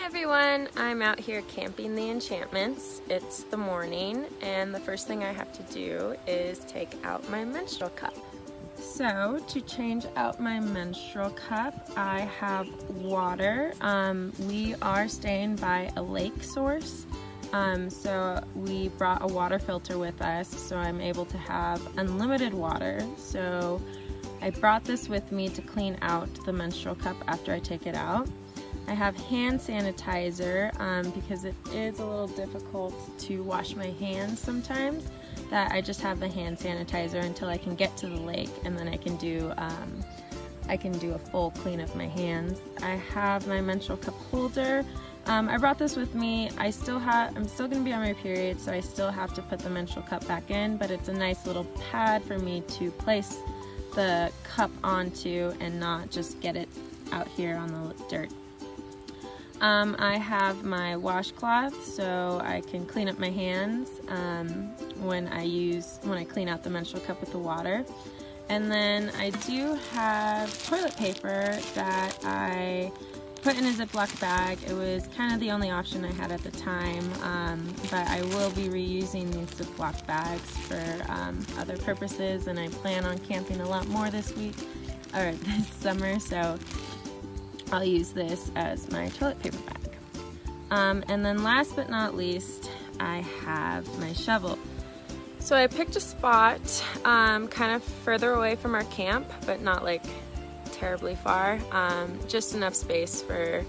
everyone, I'm out here camping the enchantments. It's the morning and the first thing I have to do is take out my menstrual cup. So to change out my menstrual cup, I have water. We are staying by a lake source, so we brought a water filter with us, so I'm able to have unlimited water. So I brought this with me to clean out the menstrual cup after I take it out. I have hand sanitizer because it is a little difficult to wash my hands sometimes, that I just have the hand sanitizer until I can get to the lake, and then I can do a full clean of my hands. I have my menstrual cup holder. I brought this with me. I'm still going to be on my period, so I still have to put the menstrual cup back in, but it's a nice little pad for me to place the cup onto and not just get it out here on the dirt. I have my washcloth so I can clean up my hands when I clean out the menstrual cup with the water. And then I do have toilet paper that I put in a Ziploc bag. It was kind of the only option I had at the time, but I will be reusing these Ziploc bags for other purposes, and I plan on camping a lot more this summer, so I'll use this as my toilet paper bag. And then last but not least, I have my shovel. So I picked a spot kind of further away from our camp, but not like terribly far. Just enough space for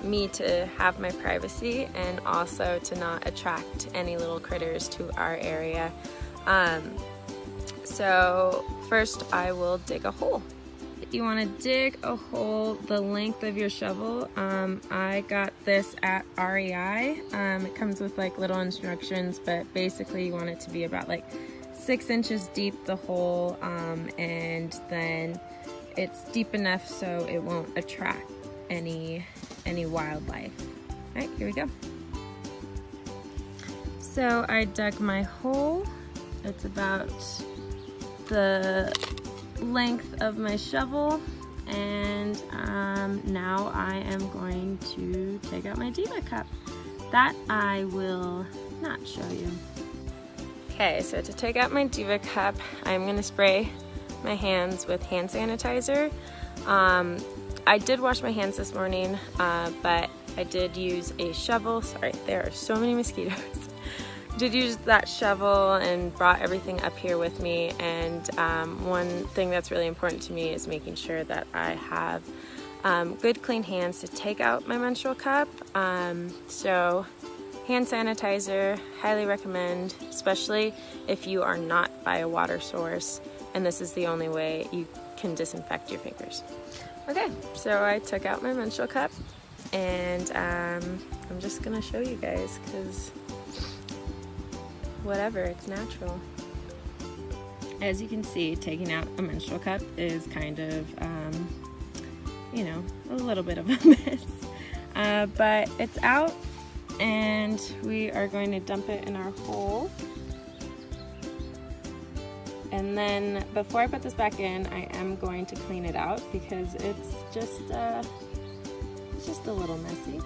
me to have my privacy and also to not attract any little critters to our area. So first I will dig a hole. You want to dig a hole the length of your shovel. I got this at REI. It comes with like little instructions, but basically you want it to be about like 6 inches deep, the hole, and then it's deep enough so it won't attract any wildlife. All right, here we go. So I dug my hole. It's about the length of my shovel, and now I am going to take out my Diva cup. That I will not show you. Okay, so to take out my Diva cup, I'm going to spray my hands with hand sanitizer. I did wash my hands this morning, but I did use a shovel. Sorry, there are so many mosquitoes. Did use that shovel and brought everything up here with me, and one thing that's really important to me is making sure that I have good clean hands to take out my menstrual cup. So hand sanitizer, highly recommend, especially if you are not by a water source and this is the only way you can disinfect your fingers. Okay, so I took out my menstrual cup, and I'm just gonna show you guys because whatever, it's natural. As you can see, taking out a menstrual cup is kind of, you know, a little bit of a mess. But it's out, and we are going to dump it in our hole. And then before I put this back in, I am going to clean it out because it's just a little messy.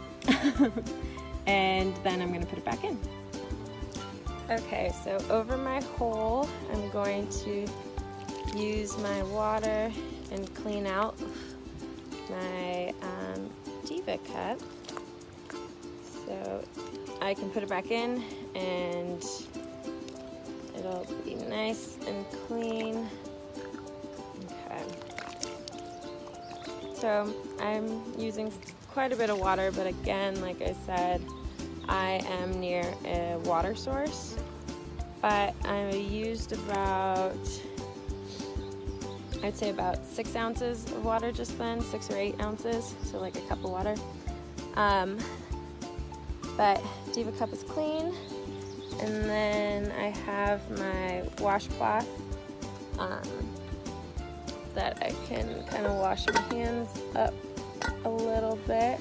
And then I'm going to put it back in. Okay, so over my hole, I'm going to use my water and clean out my Diva cup. So I can put it back in and it'll be nice and clean. Okay. So I'm using quite a bit of water, but again, like I said, I am near a water source, but I used about, I'd say about 6 ounces of water just then, 6 or 8 ounces, so like a cup of water. But Diva cup is clean, and then I have my washcloth that I can kind of wash my hands up a little bit.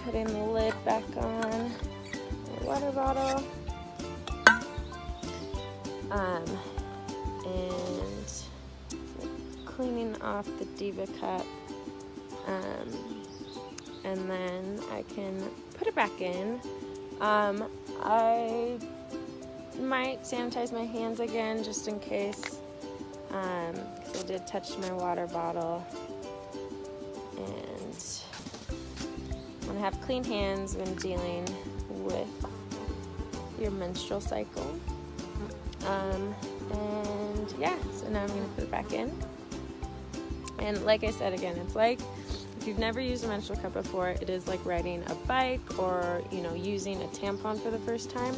Putting the lid back on my water bottle, and cleaning off the Diva cup and then I can put it back in. I might sanitize my hands again just in case, because I did touch my water bottle, and I want to have clean hands when dealing with your menstrual cycle. And yeah, so now I'm going to put it back in. And like I said again, it's like if you've never used a menstrual cup before, it is like riding a bike or, you know, using a tampon for the first time.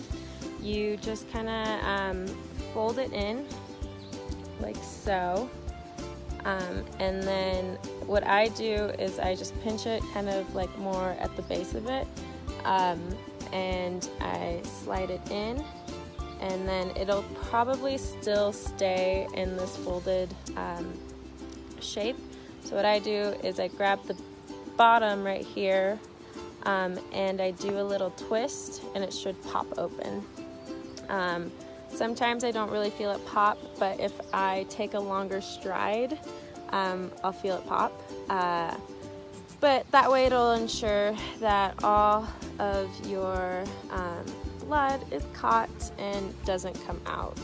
You just kind of fold it in like so. And then what I do is I just pinch it kind of like more at the base of it. And I slide it in, and then it'll probably still stay in this folded shape. So what I do is I grab the bottom right here, and I do a little twist, and it should pop open. Sometimes I don't really feel it pop, but if I take a longer stride, I'll feel it pop. But that way it'll ensure that all of your blood is caught and doesn't come out.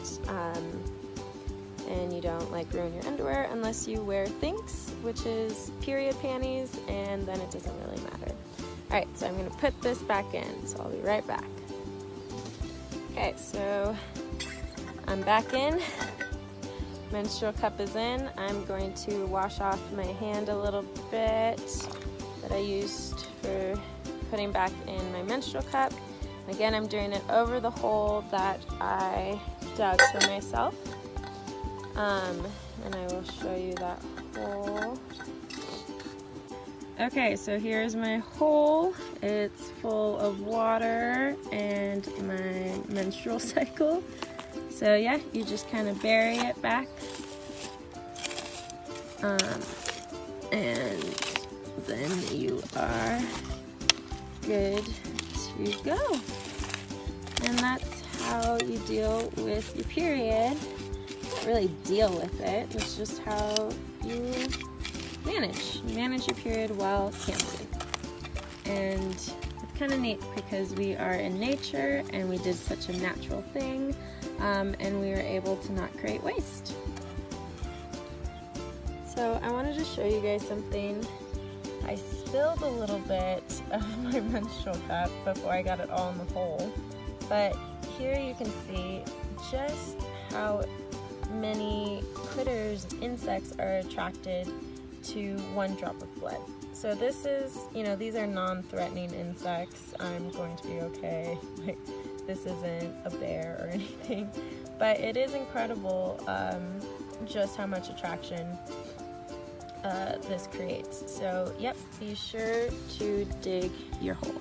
And you don't like ruin your underwear unless you wear things, which is period panties, and then it doesn't really matter. Alright, so I'm going to put this back in, so I'll be right back. Okay, so I'm back in. Menstrual cup is in. I'm going to wash off my hand a little bit that I used for putting back in my menstrual cup. Again, I'm doing it over the hole that I dug for myself. And I will show you that hole. Okay, so here's my hole. It's full of water and my menstrual cycle. So yeah, you just kind of bury it back. And then you are good to go. And that's how you deal with your period. Not really deal with it, it's just how you manage your period while camping. And it's kind of neat because we are in nature and we did such a natural thing, and we were able to not create waste. So I wanted to show you guys something. I spilled a little bit of my menstrual cup before I got it all in the hole, but here you can see just how many critters, insects are attracted to one drop of blood. So this is, you know, these are non-threatening insects. I'm going to be okay. Like, this isn't a bear or anything, but it is incredible just how much attraction this creates. So yep, be sure to dig your hole.